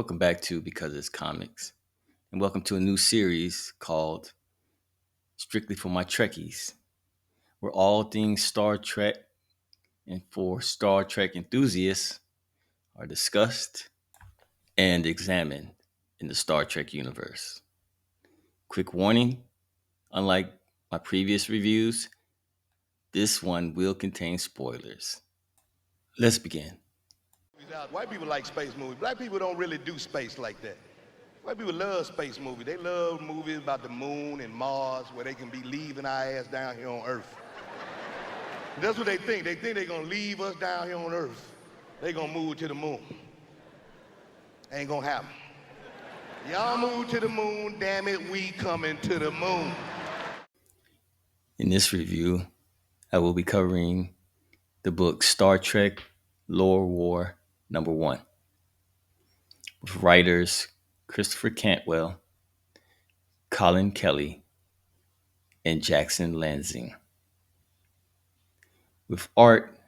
welcome back to Because It's Comics, and welcome to a new series called Strictly for My Trekkies, where all things Star Trek and for Star Trek enthusiasts are discussed and examined in the Star Trek universe. Quick warning, unlike my previous reviews, this one will contain spoilers. Let's begin. White people like space movies. Black people don't really do space like that. White people love space movies. They love movies about the moon and Mars where they can be leaving our ass down here on Earth. That's what they think. They think they're gonna leave us down here on Earth. They gonna move to the moon. Ain't gonna happen. Y'all move to the moon, damn it, we coming to the moon. In this review, I will be covering the book Star Trek Lore War #1, with writers Christopher Cantwell, Colin Kelly, and Jackson Lansing, with art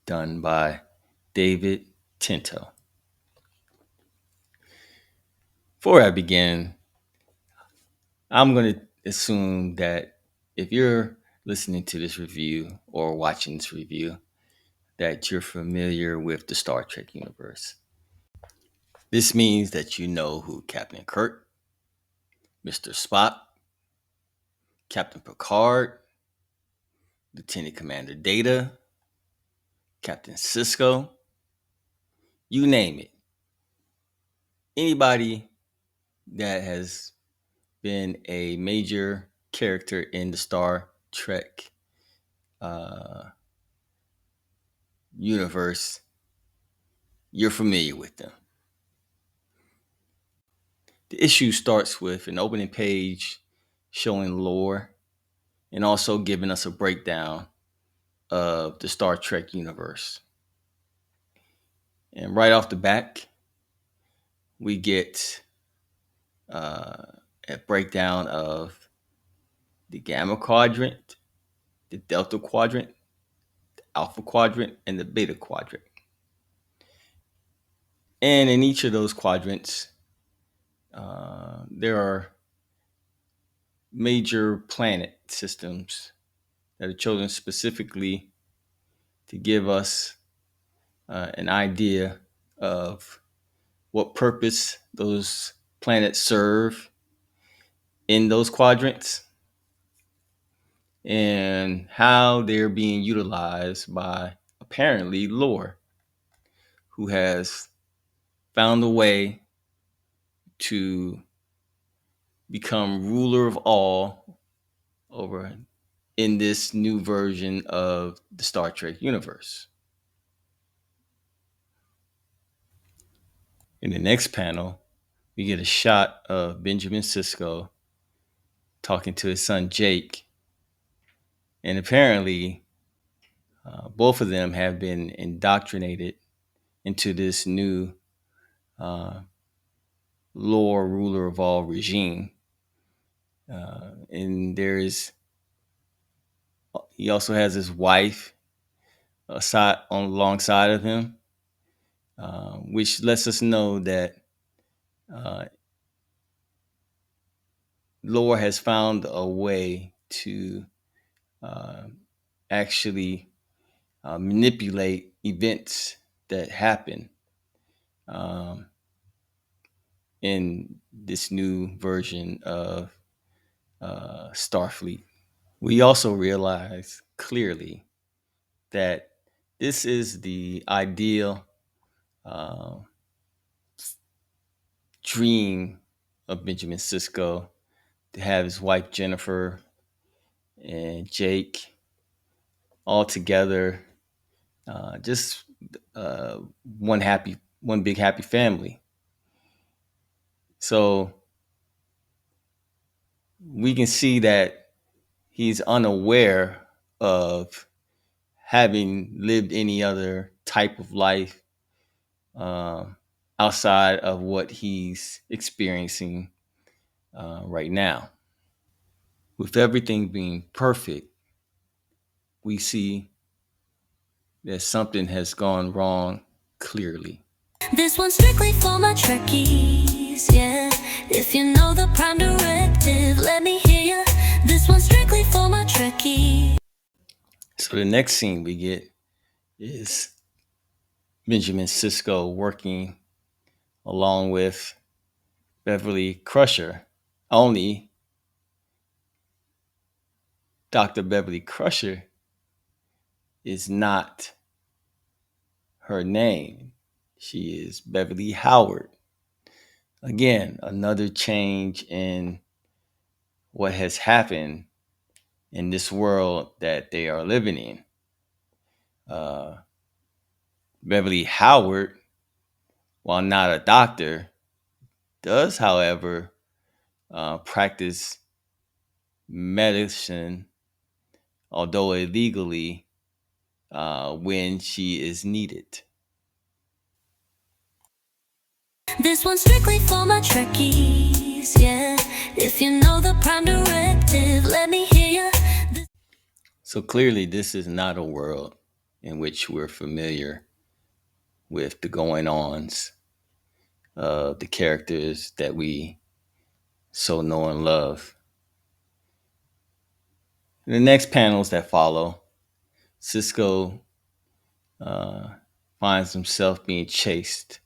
done by David Tinto. Before I begin, I'm going to assume that if you're listening to this review or watching this review, that you're familiar with the Star Trek universe. This means that you know who Captain Kirk, Mr. Spock, Captain Picard, Lieutenant Commander Data, Captain Sisko, you name it. Anybody that has been a major character in the Star Trek universe, you're familiar with them. The issue starts with an opening page showing lore and also giving us a breakdown of the Star Trek universe. And right off the back, we get a breakdown of the Gamma Quadrant, the Delta Quadrant, the Alpha Quadrant, and the Beta Quadrant. And in each of those quadrants, there are major planet systems that are chosen specifically to give us an idea of what purpose those planets serve in those quadrants and how they're being utilized by apparently Lore, who has found a way to become ruler of all over in this new version of the Star Trek universe. In the next panel, we get a shot of Benjamin Sisko talking to his son Jake. And apparently, both of them have been indoctrinated into this new Lore ruler of all regime. And he also has his wife alongside of him, which lets us know that Lore has found a way to actually manipulate events that happen in this new version of Starfleet. We also realize clearly that this is the ideal dream of Benjamin Sisko, to have his wife Jennifer and Jake all together, just one big happy family. So we can see that he's unaware of having lived any other type of life outside of what he's experiencing right now. With everything being perfect, we see that something has gone wrong clearly. This one's strictly for my Trekkies, yeah. If you know the prime directive, let me hear ya. This one's strictly for my Trekkies. So the next scene we get is Benjamin Sisko working along with Beverly Crusher. Only Dr. Beverly Crusher is not her name. She is Beverly Howard. Again, another change in what has happened in this world that they are living in. Uh, Beverly Howard, while not a doctor, does, however, practice medicine, although illegally, when she is needed. This one's strictly for my Trekkies, yeah. If you know the prime directive, let me hear ya. So clearly, this is not a world in which we're familiar with the going ons of the characters that we so know and love. In the next panels that follow, Cisco uh, finds himself being chased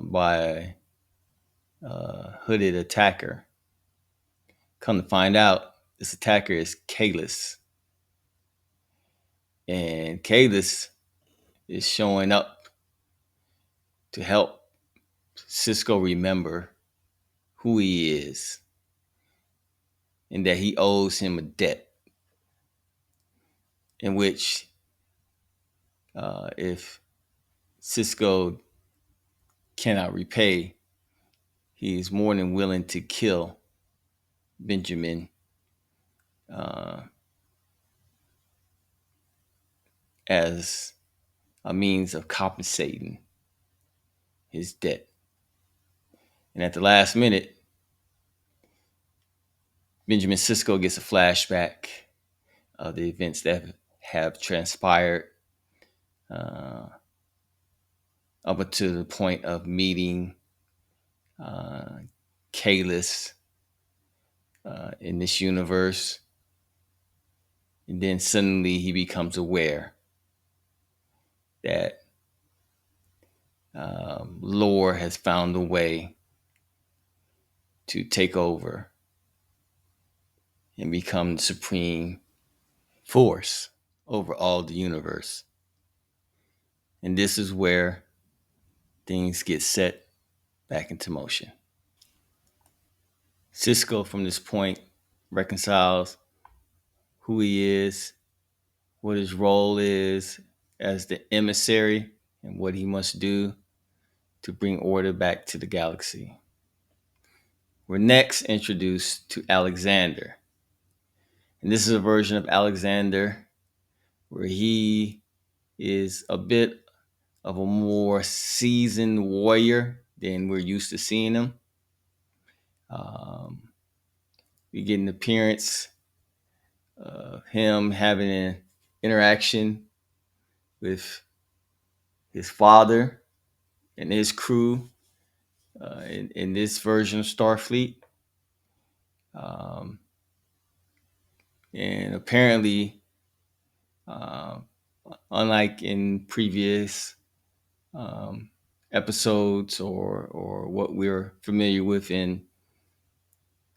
by a hooded attacker. Come to find out, this attacker is Kalis. And Kalis is showing up to help Cisco remember who he is and that he owes him a debt in which, if Cisco cannot repay, he is more than willing to kill Benjamin uh, as a means of compensating his debt. And at the last minute, Benjamin Cisco gets a flashback of the events that have transpired uh, up until the point of meeting uh, Kalis in this universe. And then suddenly he becomes aware that lore has found a way to take over and become the supreme force over all the universe. And this is where things get set back into motion. Cisco, from this point, reconciles who he is, what his role is as the emissary, and what he must do to bring order back to the galaxy. We're next introduced to Alexander. And this is a version of Alexander where he is a bit of a more seasoned warrior than we're used to seeing him. Um, we get an appearance of him having an interaction with his father and his crew in this version of Starfleet. Um, and apparently, uh, unlike in previous um, episodes or what we're familiar with in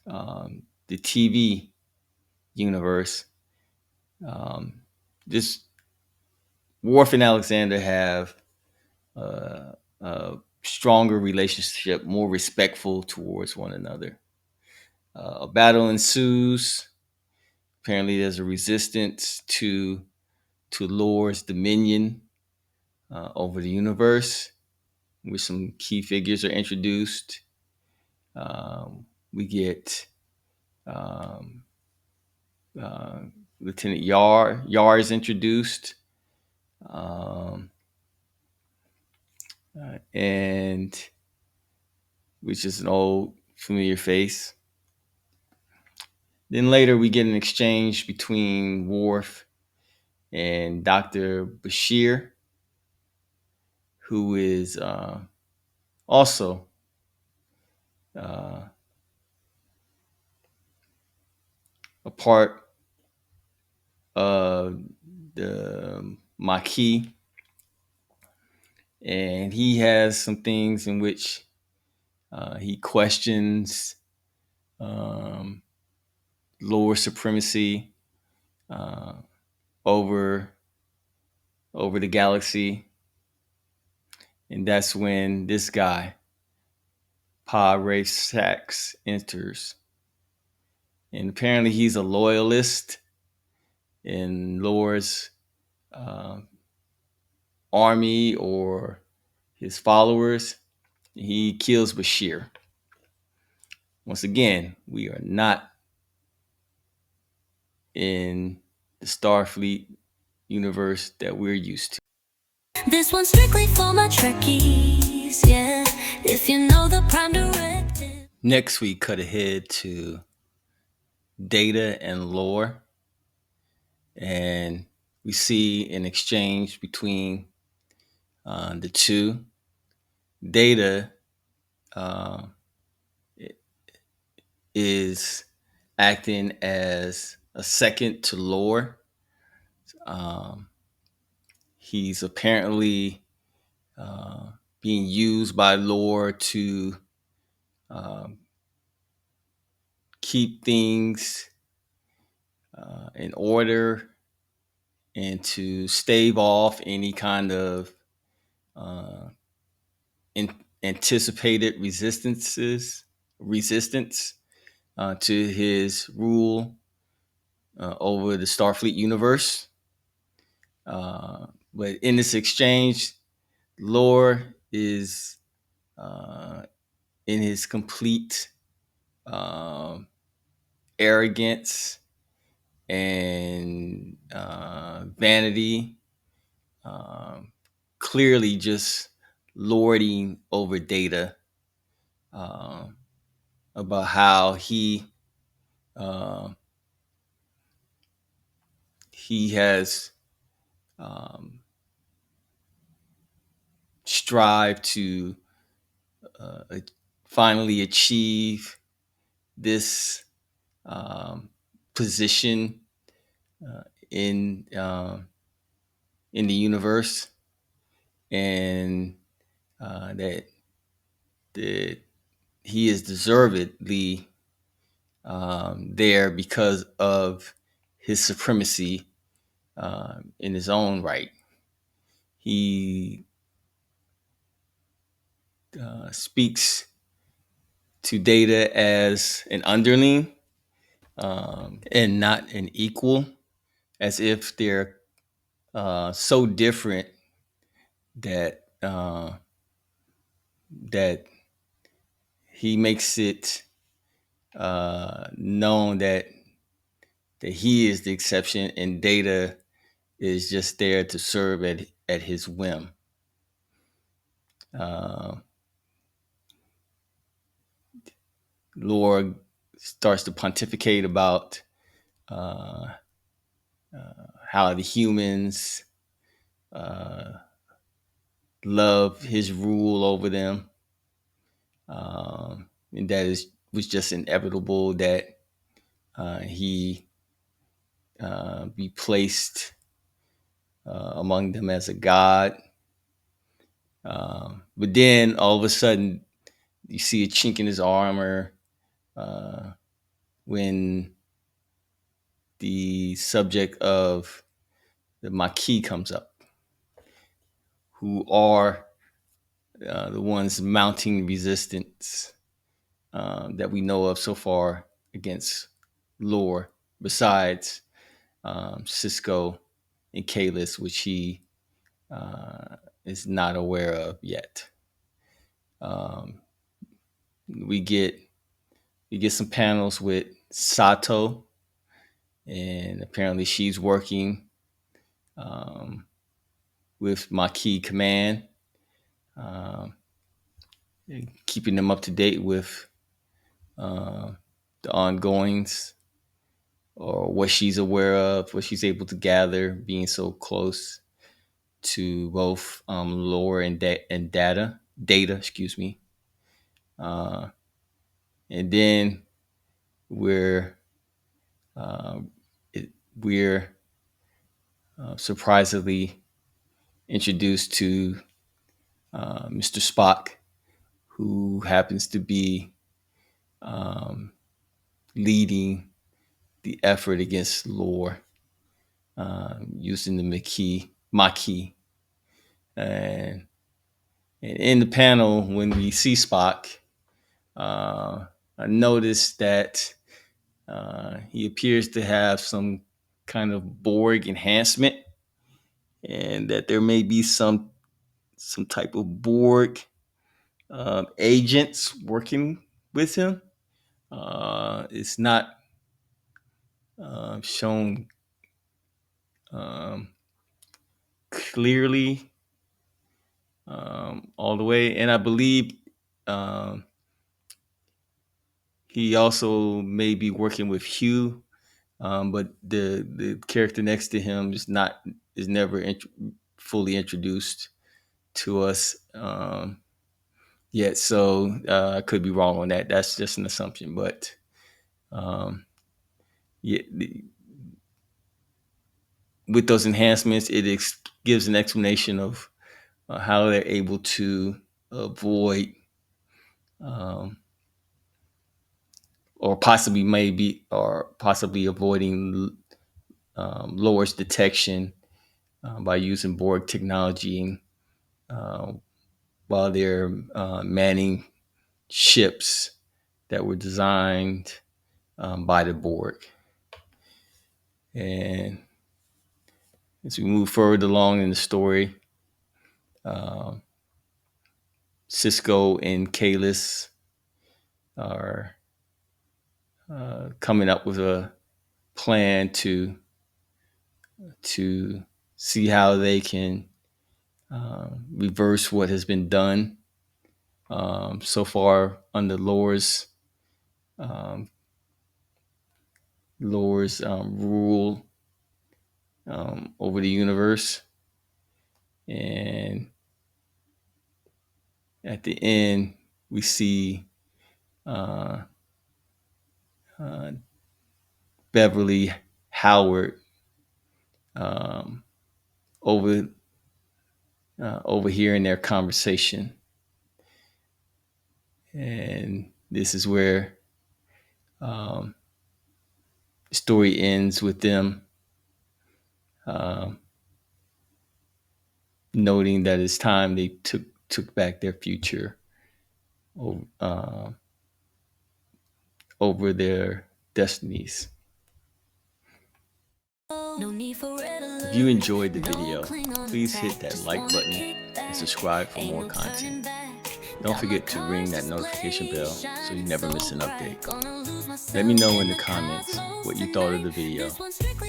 the TV universe, um, this Worf and Alexander have a stronger relationship, more respectful towards one another. A battle ensues. Apparently, there's a resistance to Lore's dominion over the universe, where some key figures are introduced. We get um, uh, Lieutenant Yar. Yar is introduced, um, and which is an old familiar face. Then later we get an exchange between Worf and Dr. Bashir, who is also uh, a part of the Maquis, and he has some things in which he questions um, lower supremacy uh, over over the galaxy, and that's when this guy Pa Ray Sachs enters, and apparently he's a loyalist in Lore's uh, army or his followers. He kills Bashir. Once again, we are not in the Starfleet universe that we're used to. This one's strictly for my Trekkies, yeah. If you know the prime directive. Next, we cut ahead to Data and Lore, and we see an exchange between the two. Data uh, is acting as a second to Lore. Um, he's apparently uh, being used by Lore to um, keep things in order and to stave off any kind of uh, in, anticipated resistance to his rule over the Starfleet universe. But in this exchange, Lore is uh, in his complete um, arrogance and vanity, um, clearly just lording over Data um, about how uh, he has um, strived to uh, finally achieve this um, position uh, in um, in the universe, and that that he is deservedly there because of his supremacy in his own right. He speaks to Data as an underling and not an equal, as if they're so different that that he makes it known that he is the exception and Data is just there to serve at his whim. Uh, Lord starts to pontificate about uh, how the humans uh, love his rule over them, and that is was just inevitable that he be placed among them as a god. But then all of a sudden, you see a chink in his armor uh, when the subject of the Maquis comes up, who are the ones mounting resistance that we know of so far against Lore, besides Cisco and Kalis, which he is not aware of yet. Um, we get some panels with Sato, and apparently she's working um, with Maquis Command, um, keeping them up to date with uh, the ongoings or what she's aware of, what she's able to gather, being so close to both lore and data, excuse me. Uh, and then we're uh, it, we're surprisingly introduced to Mr. Spock, who happens to be um, leading the effort against lore using the Maquis. And, and in the panel, when we see Spock, I noticed that he appears to have some kind of Borg enhancement, and that there may be some type of Borg agents working with him. It's not shown um, clearly all the way, and I believe um, he also may be working with Hugh, but the character next to him is never fully introduced to us yet. So I could be wrong on that. That's just an assumption, but um, yeah, with those enhancements, gives an explanation of how they're able to avoid um, or possibly avoiding Lore's detection by using Borg technology uh, while they're manning ships that were designed by the Borg. And as we move further along in the story, uh, Cisco and Kalis are coming up with a plan to see how they can reverse what has been done so far under um, Lore's rule over the universe. And at the end, we see uh, uh, Beverly Howard um, over overhearing their conversation, and this is where um, the story ends with them um, noting that it's time they took back their future uh, over their destinies. If you enjoyed the video, please hit that like button and subscribe for more content. Don't forget to ring that notification bell so you never miss an update. Let me know in the comments what you thought of the video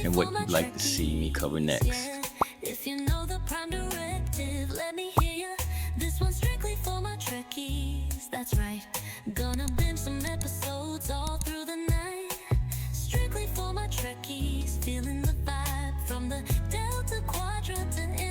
and what you'd like to see me cover next. If you know the prime directive, let me hear you. This one's strictly for my Trekkies. That's right. Gonna binge some episodes all through the night. Strictly for my Trekkies, feeling the vibe from the Delta Quadrant to